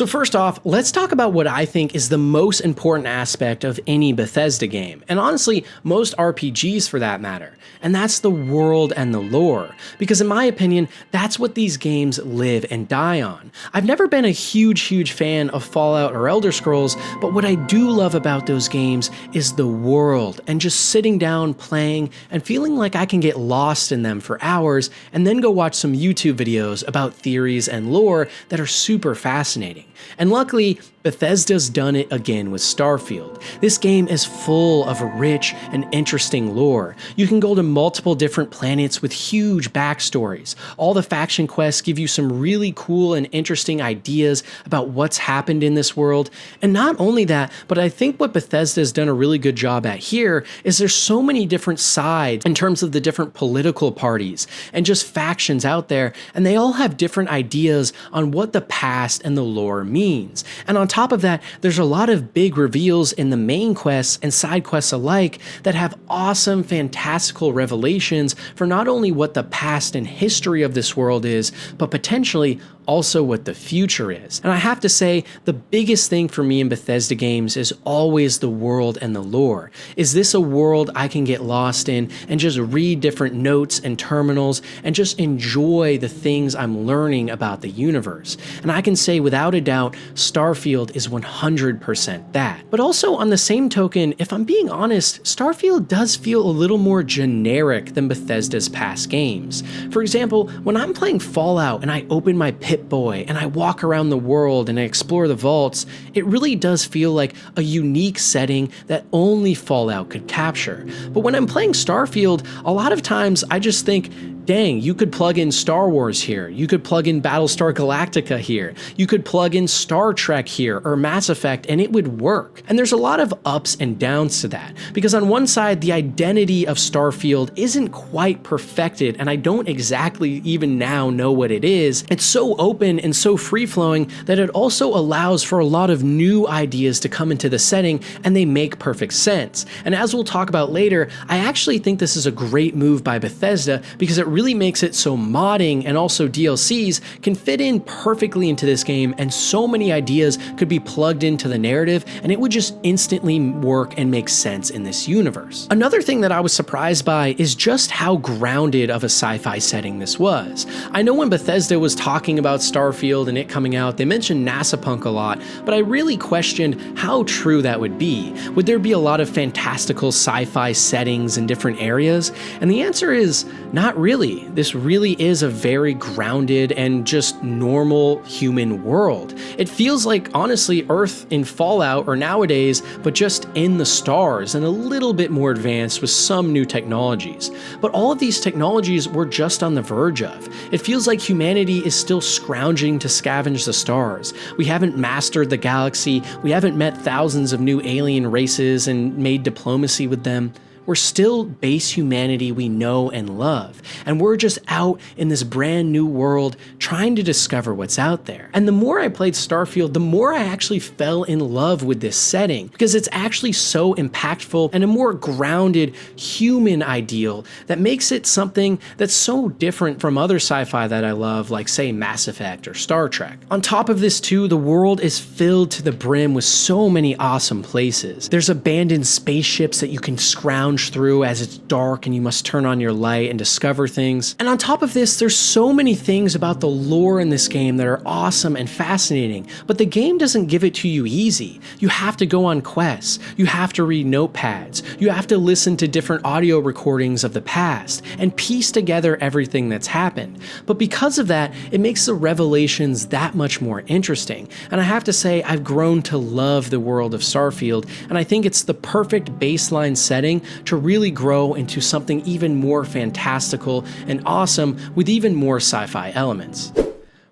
So first off, let's talk about what I think is the most important aspect of any Bethesda game, and honestly, most RPGs for that matter, and that's the world and the lore, because in my opinion, that's what these games live and die on. I've never been a huge fan of Fallout or Elder Scrolls, but what I do love about those games is the world, and just sitting down, playing, and feeling like I can get lost in them for hours, and then go watch some YouTube videos about theories and lore that are super fascinating. And luckily, Bethesda's done it again with Starfield. This game is full of rich and interesting lore. You can go to multiple different planets with huge backstories. All the faction quests give you some really cool and interesting ideas about what's happened in this world. And not only that, but I think what Bethesda's done a really good job at here is there's so many different sides in terms of the different political parties and just factions out there, and they all have different ideas on what the past and the lore means. And on top of that, there's a lot of big reveals in the main quests and side quests alike that have awesome, fantastical revelations for not only what the past and history of this world is, but potentially also what the future is. And I have to say, the biggest thing for me in Bethesda games is always the world and the lore. Is this a world I can get lost in and just read different notes and terminals and just enjoy the things I'm learning about the universe? And I can say without a doubt, Starfield is 100% that. But also on the same token, if I'm being honest, Starfield does feel a little more generic than Bethesda's past games. For example, when I'm playing Fallout and I open my Pip-Boy and I walk around the world and I explore the vaults, it really does feel like a unique setting that only Fallout could capture. But when I'm playing Starfield, a lot of times I just think, dang, you could plug in Star Wars here, you could plug in Battlestar Galactica here, you could plug in Star Trek here or Mass Effect and it would work. And there's a lot of ups and downs to that, because on one side, the identity of Starfield isn't quite perfected and I don't exactly even now know what it is. It's so open and so free-flowing that it also allows for a lot of new ideas to come into the setting and they make perfect sense. And as we'll talk about later, I actually think this is a great move by Bethesda because it really makes it so modding and also DLCs can fit in perfectly into this game, and so many ideas could be plugged into the narrative and it would just instantly work and make sense in this universe. Another thing that I was surprised by is just how grounded of a sci-fi setting this was. I know when Bethesda was talking about Starfield and it coming out, they mentioned NASA punk a lot, but I really questioned how true that would be. Would there be a lot of fantastical sci-fi settings in different areas? And the answer is not really. This really is a very grounded and just normal human world. It feels like, honestly, Earth in Fallout or nowadays, but just in the stars and a little bit more advanced with some new technologies. But all of these technologies we're just on the verge of. It feels like humanity is still scrounging to scavenge the stars. We haven't mastered the galaxy, we haven't met thousands of new alien races and made diplomacy with them. We're still base humanity we know and love, and we're just out in this brand new world trying to discover what's out there. And the more I played Starfield, the more I actually fell in love with this setting, because it's actually so impactful and a more grounded human ideal that makes it something that's so different from other sci-fi that I love, like say Mass Effect or Star Trek. On top of this too, the world is filled to the brim with so many awesome places. There's abandoned spaceships that you can scrounge through as it's dark and you must turn on your light and discover things. And on top of this, there's so many things about the lore in this game that are awesome and fascinating, but the game doesn't give it to you easy. You have to go on quests, you have to read notepads, you have to listen to different audio recordings of the past and piece together everything that's happened. But because of that, it makes the revelations that much more interesting. And I have to say, I've grown to love the world of Starfield, and I think it's the perfect baseline setting to really grow into something even more fantastical and awesome with even more sci-fi elements.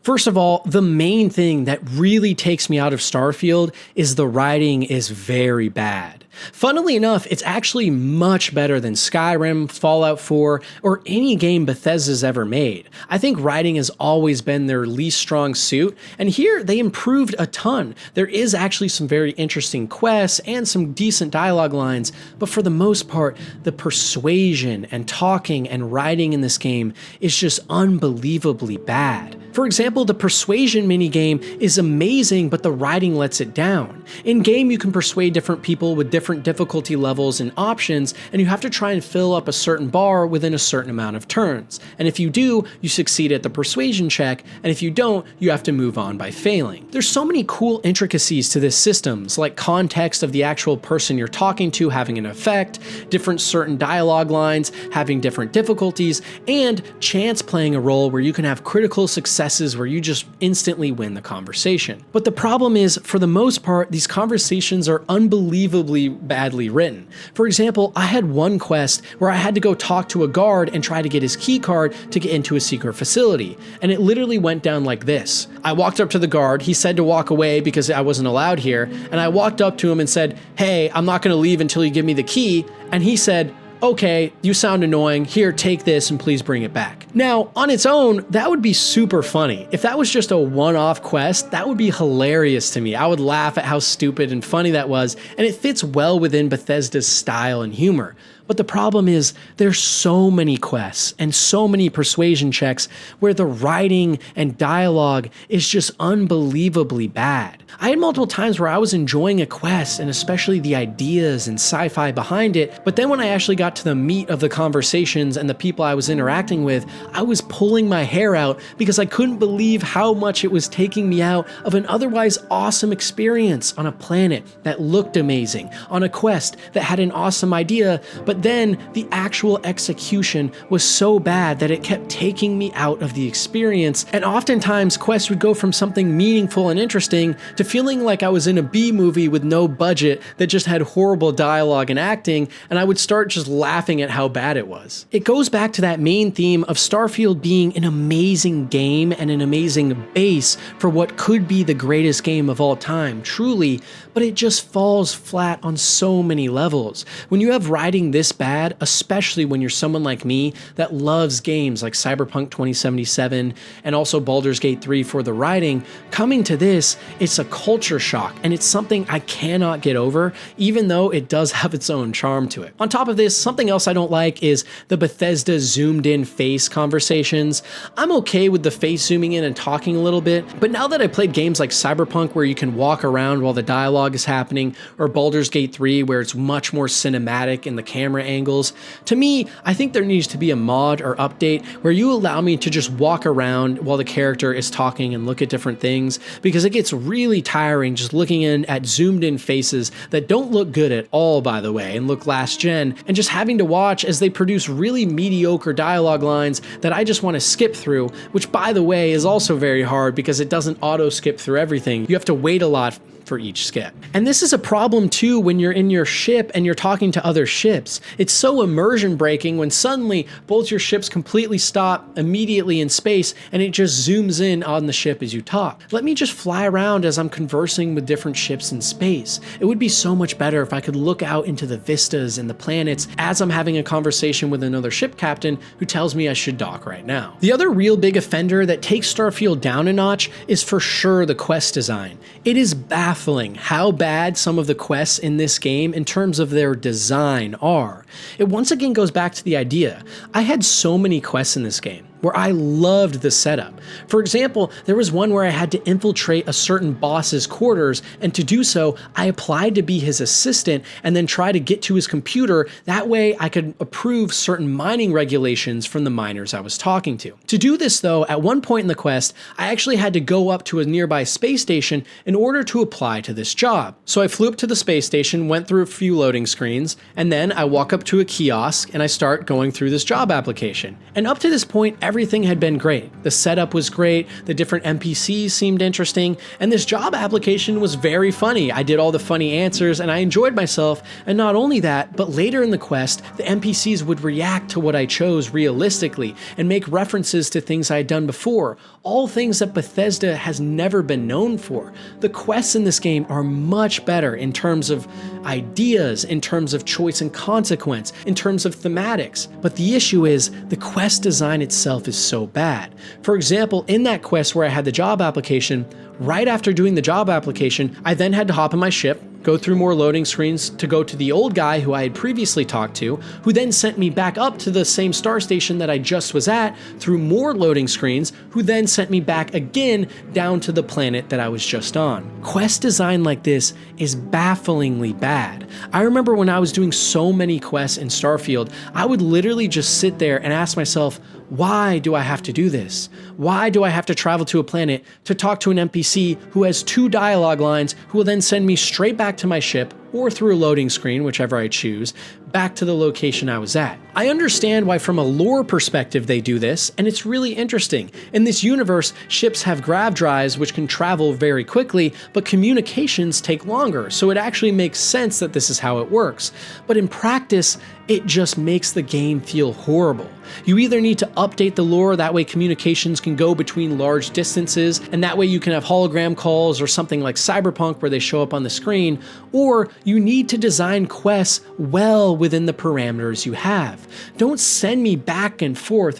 First of all, the main thing that really takes me out of Starfield is the writing is very bad. Funnily enough, it's actually much better than Skyrim, Fallout 4, or any game Bethesda's ever made. I think writing has always been their least strong suit, and here they improved a ton. There is actually some very interesting quests and some decent dialogue lines, but for the most part, the persuasion and talking and writing in this game is just unbelievably bad. For example, the persuasion minigame is amazing, but the writing lets it down. In game, you can persuade different people with different difficulty levels and options, and you have to try and fill up a certain bar within a certain amount of turns. And if you do, you succeed at the persuasion check, and if you don't, you have to move on by failing. There's so many cool intricacies to this system, like context of the actual person you're talking to having an effect, different certain dialogue lines having different difficulties, and chance playing a role where you can have critical successes where you just instantly win the conversation. But the problem is, for the most part, these conversations are unbelievably badly written. For example, I had one quest where I had to go talk to a guard and try to get his key card to get into a secret facility, and it literally went down like this. I walked up to the guard, he said to walk away because I wasn't allowed here, and I walked up to him and said, "Hey, I'm not going to leave until you give me the key," and he said, "Okay, you sound annoying, here, take this and please bring it back." Now, on its own, that would be super funny. If that was just a one-off quest, that would be hilarious to me. I would laugh at how stupid and funny that was, and it fits well within Bethesda's style and humor. But the problem is, there's so many quests and so many persuasion checks where the writing and dialogue is just unbelievably bad. I had multiple times where I was enjoying a quest and especially the ideas and sci-fi behind it, but then when I actually got to the meat of the conversations and the people I was interacting with, I was pulling my hair out because I couldn't believe how much it was taking me out of an otherwise awesome experience on a planet that looked amazing, on a quest that had an awesome idea, but then the actual execution was so bad that it kept taking me out of the experience, and oftentimes quests would go from something meaningful and interesting to feeling like I was in a B movie with no budget that just had horrible dialogue and acting, and I would start just laughing at how bad it was. It goes back to that main theme of Starfield being an amazing game and an amazing base for what could be the greatest game of all time, truly, but it just falls flat on so many levels. When you have writing this bad, especially when you're someone like me that loves games like Cyberpunk 2077 and also Baldur's Gate 3 for the writing, coming to this, it's a culture shock, and it's something I cannot get over, even though it does have its own charm to it. On top of this, something else I don't like is the Bethesda zoomed in face conversations. I'm okay with the face zooming in and talking a little bit, but now that I played games like Cyberpunk where you can walk around while the dialogue is happening, or Baldur's Gate 3 where it's much more cinematic in the camera angles, to me, I think there needs to be a mod or update where you allow me to just walk around while the character is talking and look at different things, because it gets really tiring just looking in at zoomed in faces that don't look good at all, by the way, and look last gen, and just having to watch as they produce really mediocre dialogue lines that I just want to skip through, which by the way is also very hard because it doesn't auto skip through everything. You have to wait a lot for each skip. And this is a problem too when you're in your ship and you're talking to other ships. It's so immersion breaking when suddenly both your ships completely stop immediately in space and it just zooms in on the ship as you talk. Let me just fly around as I'm conversing with different ships in space. It would be so much better if I could look out into the vistas and the planets as I'm having a conversation with another ship captain who tells me I should dock right now. The other real big offender that takes Starfield down a notch is for sure the quest design. It is baffling how bad some of the quests in this game in terms of their design are. It once again goes back to the idea. I had so many quests in this game where I loved the setup. For example, there was one where I had to infiltrate a certain boss's quarters, and to do so, I applied to be his assistant and then try to get to his computer. That way I could approve certain mining regulations from the miners I was talking to. To do this though, at one point in the quest, I actually had to go up to a nearby space station in order to apply to this job. So I flew up to the space station, went through a few loading screens, and then I walk up to a kiosk and I start going through this job application. And up to this point, everything had been great. The setup was great, the different NPCs seemed interesting, and this job application was very funny. I did all the funny answers and I enjoyed myself, and not only that, but later in the quest, the NPCs would react to what I chose realistically and make references to things I had done before, all things that Bethesda has never been known for. The quests in this game are much better in terms of ideas, in terms of choice and consequence, in terms of thematics, but the issue is the quest design itself is so bad. For example, in that quest where I had the job application, right after doing the job application, I then had to hop in my ship, go through more loading screens to go to the old guy who I had previously talked to, who then sent me back up to the same star station that I just was at through more loading screens, who then sent me back again down to the planet that I was just on. Quest design like this is bafflingly bad. I remember when I was doing so many quests in Starfield, I would literally just sit there and ask myself, why do I have to do this? Why do I have to travel to a planet to talk to an NPC who has 2 dialogue lines who will then send me straight back to my ship, or through a loading screen, whichever I choose, back to the location I was at? I understand why from a lore perspective they do this, and it's really interesting. In this universe, ships have grav drives which can travel very quickly, but communications take longer, so it actually makes sense that this is how it works. But in practice, it just makes the game feel horrible. You either need to update the lore, that way communications can go between large distances, and that way you can have hologram calls or something like Cyberpunk where they show up on the screen, or you need to design quests well within the parameters you have. Don't send me back and forth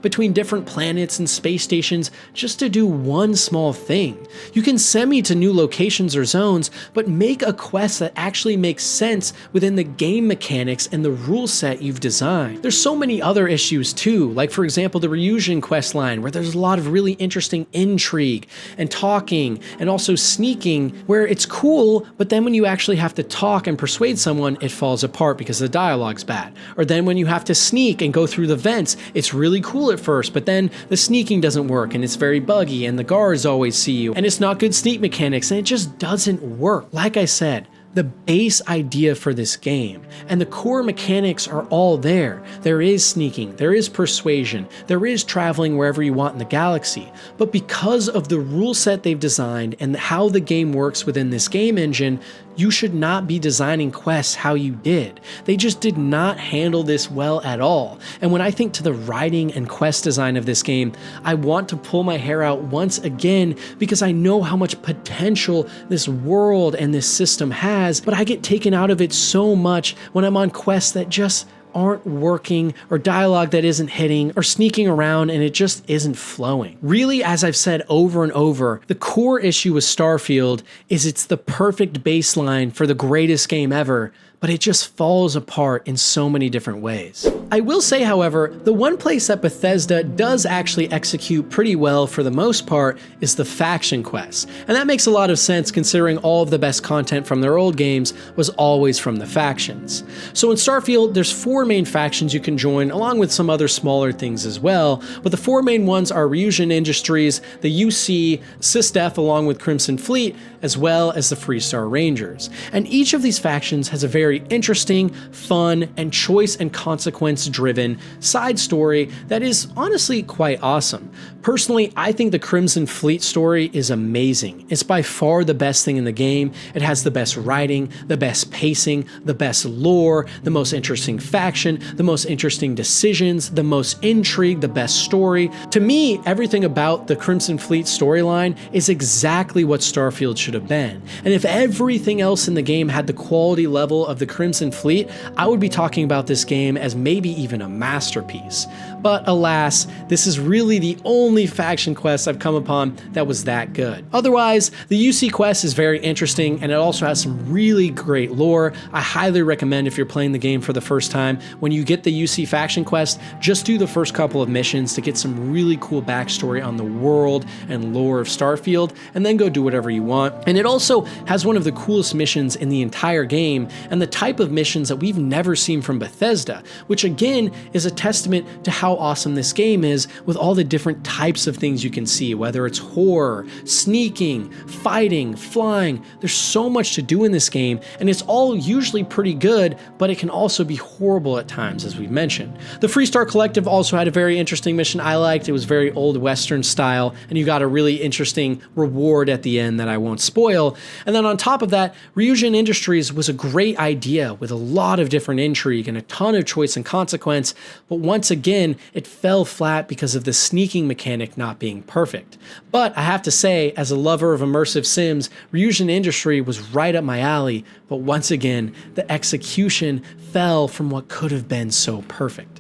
between different planets and space stations just to do one small thing. You can send me to new locations or zones, but make a quest that actually makes sense within the game mechanics and the rule set you've designed. There's so many other issues too, like for example the Ryujin quest line, where there's a lot of really interesting intrigue and talking and also sneaking, where it's cool, but then when you actually have to talk and persuade someone, it falls apart because the dialogue's bad. Or then when you have to sneak and go through the vents, it's really cool at first, but then the sneaking doesn't work and it's very buggy and the guards always see you and it's not good sneak mechanics and it just doesn't work. Like I said, the base idea for this game and the core mechanics are all there. There is sneaking, there is persuasion, there is traveling wherever you want in the galaxy, but because of the rule set they've designed and how the game works within this game engine, you should not be designing quests how you did. They just did not handle this well at all. And when I think to the writing and quest design of this game, I want to pull my hair out once again because I know how much potential this world and this system has, but I get taken out of it so much when I'm on quests that just aren't working, or dialogue that isn't hitting, or sneaking around and it just isn't flowing. Really, as I've said over and over, the core issue with Starfield is it's the perfect baseline for the greatest game ever, but it just falls apart in so many different ways. I will say, however, the one place that Bethesda does actually execute pretty well for the most part is the faction quests, and that makes a lot of sense considering all of the best content from their old games was always from the factions. So in Starfield, there's 4 main factions you can join, along with some other smaller things as well, but the 4 main ones are Ryujin Industries, the UC, SysDef along with Crimson Fleet, as well as the Freestar Rangers. And each of these factions has a very interesting, fun, and choice and consequence-driven side story that is honestly quite awesome. Personally, I think the Crimson Fleet story is amazing. It's by far the best thing in the game. It has the best writing, the best pacing, the best lore, the most interesting faction, the most interesting decisions, the most intrigue, the best story. To me, everything about the Crimson Fleet storyline is exactly what Starfield should have been. And if everything else in the game had the quality level of the Crimson Fleet, I would be talking about this game as maybe even a masterpiece. But alas, this is really the only faction quest I've come upon that was that good. Otherwise, the UC quest is very interesting and it also has some really great lore. I highly recommend if you're playing the game for the first time, when you get the UC faction quest, just do the first couple of missions to get some really cool backstory on the world and lore of Starfield, and then go do whatever you want. And it also has one of the coolest missions in the entire game and the type of missions that we've never seen from Bethesda, which again is a testament to how how awesome this game is with all the different types of things you can see, whether it's horror, sneaking, fighting, flying. There's so much to do in this game, and it's all usually pretty good, but it can also be horrible at times, as we've mentioned. The Freestar Collective also had a very interesting mission I liked. It was very old Western style, and you got a really interesting reward at the end that I won't spoil. And then on top of that, Ryujin Industries was a great idea with a lot of different intrigue and a ton of choice and consequence, but once again, it fell flat because of the sneaking mechanic not being perfect. But I have to say, as a lover of immersive sims, Ryujin Industry was right up my alley, but once again, the execution fell from what could have been so perfect.